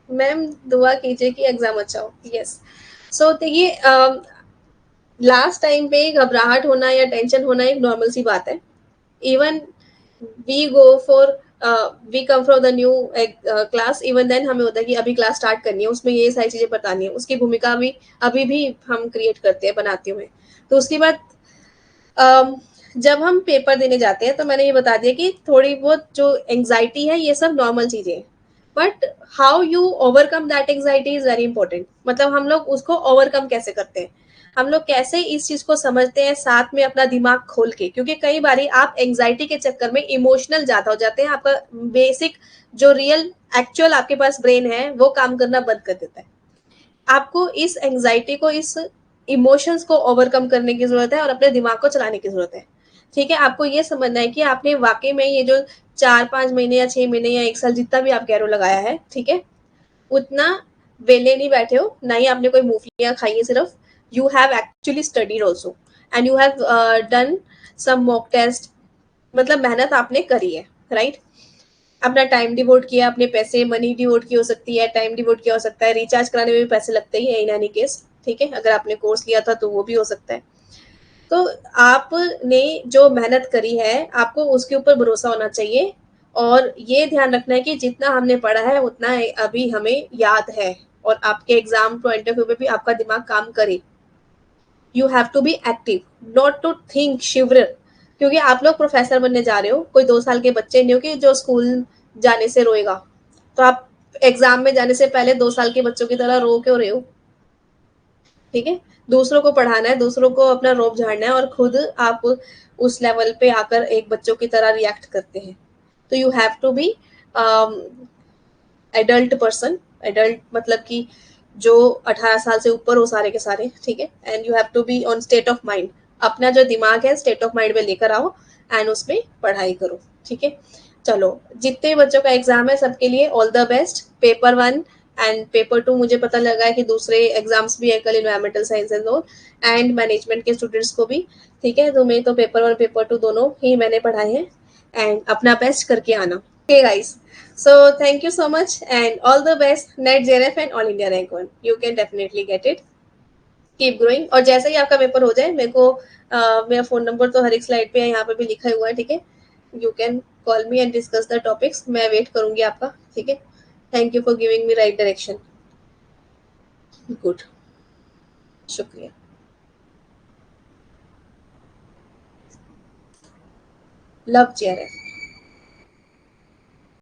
Ma'am दुआ कीजिए कि एग्जाम अच्छा हो। यस। सो देखिए, लास्ट टाइम पे घबराहट होना या टेंशन होना एक नॉर्मल सी बात है। Even we go for we come from the new class, even then हमें होता है कि अभी क्लास स्टार्ट करनी है, उसमें ये सारी चीजें बतानी है, उसकी भूमिका भी अभी भी हम क्रिएट करते हैं, बनाती हूँ मैं। तो उसके बाद अम, जब हम पेपर देने जाते हैं तो मैंने ये बता दिया कि थोड़ी बहुत जो एंग्जाइटी है ये सब नॉर्मल चीजें हैं, but how you overcome that anxiety is very important. मतलब हम लोग उसको ओवरकम कैसे करते हैं, हम लोग कैसे इस चीज को समझते हैं साथ में अपना दिमाग खोल के, क्योंकि कई बारी आप एंग्जाइटी के चक्कर में इमोशनल ज्यादा हो जाते हैं, आपका बेसिक जो रियल एक्चुअल आपके पास ब्रेन है वो काम करना बंद कर देता है। आपको इस एंग्जाइटी को, इस इमोशंस को ओवरकम करने की जरूरत है और अपने दिमाग को चलाने की जरूरत है। ठीक है, आपको ये समझना है कि आपने वाकई में ये जो 4-5 महीने या 6 महीने या 1 साल जितना भी आप गैरो लगाया है, ठीक है, उतना वेले नहीं बैठे हो, ना ही आपने कोई मूफियां खाई है सिर्फ। You have actually studied also and you have done some mock test. मतलब मेहनत आपने करी है, राइट। अपना टाइम डिवोट किया, अपने पैसे मनी डिवोट की हो सकती है, टाइम डिवोट किया हो सकता है, रिचार्ज कराने में भी पैसे लगते ही है इन एनी केस। ठीक है, अगर आपने कोर्स लिया था तो वो भी हो सकता है। तो आपने जो मेहनत करी है आपको उसके ऊपर भरोसा होना चाहिए, और ये ध्यान रखना है कि जितना हमने पढ़ा है उतना अभी हमें याद है, और आपके एग्जाम पॉइंट ऑफ व्यू में भी आपका दिमाग काम करे। You have to be active, not to think shiver. क्योंकि आप लोग प्रोफेसर बनने जा रहे हो, कोई 2 साल के बच्चे नहीं हो कि जो स्कूल जाने से रोएगा। तो आप एग्जाम में जाने से पहले 2 साल के बच्चों की तरह रो क्यों रहे हो? ठीक है, दूसरों को पढ़ाना है, दूसरों को अपना रोब झाड़ना है, और खुद आप उस लेवल पे आकर एक बच्चों की तरह रिएक्ट करते हैं। तो you have to be adult person. Adult मतलब कि जो 18 साल से ऊपर हो सारे के सारे, ठीक है। And you have to be on state of mind. अपना जो दिमाग है स्टेट ऑफ माइंड में लेकर आओ एंड उसमें पढ़ाई करो। ठीक है, चलो, जितने बच्चों का एग्जाम है सबके लिए all the best. Paper 1 and paper 2 मुझे पता लगा है कि दूसरे एग्जाम्स भी है कल, इन्वायरमेंटल साइंसेज और एंड मैनेजमेंट के स्टूडेंट्स को भी। ठीक है, तो मैं तो पेपर 1 पेपर 2 दोनों ही मैंने पढ़ाए हैं, एंड अपना बेस्ट करके आना। Okay, guys. So thank you so much and all the best. Net JRF and All India Rank 1. You can definitely get it. Keep growing. और जैसे ही आपका पेपर हो जाए मेरे को मेरा फोन नंबर तो हर एक स्लाइड पे यहाँ पे भी लिखा हुआ है, ठीक है। You can call me and discuss the topics, मैं वेट करूंगी आपका। ठीक है, thank you for giving me right direction. Good, शुक्रिया। Love JRF।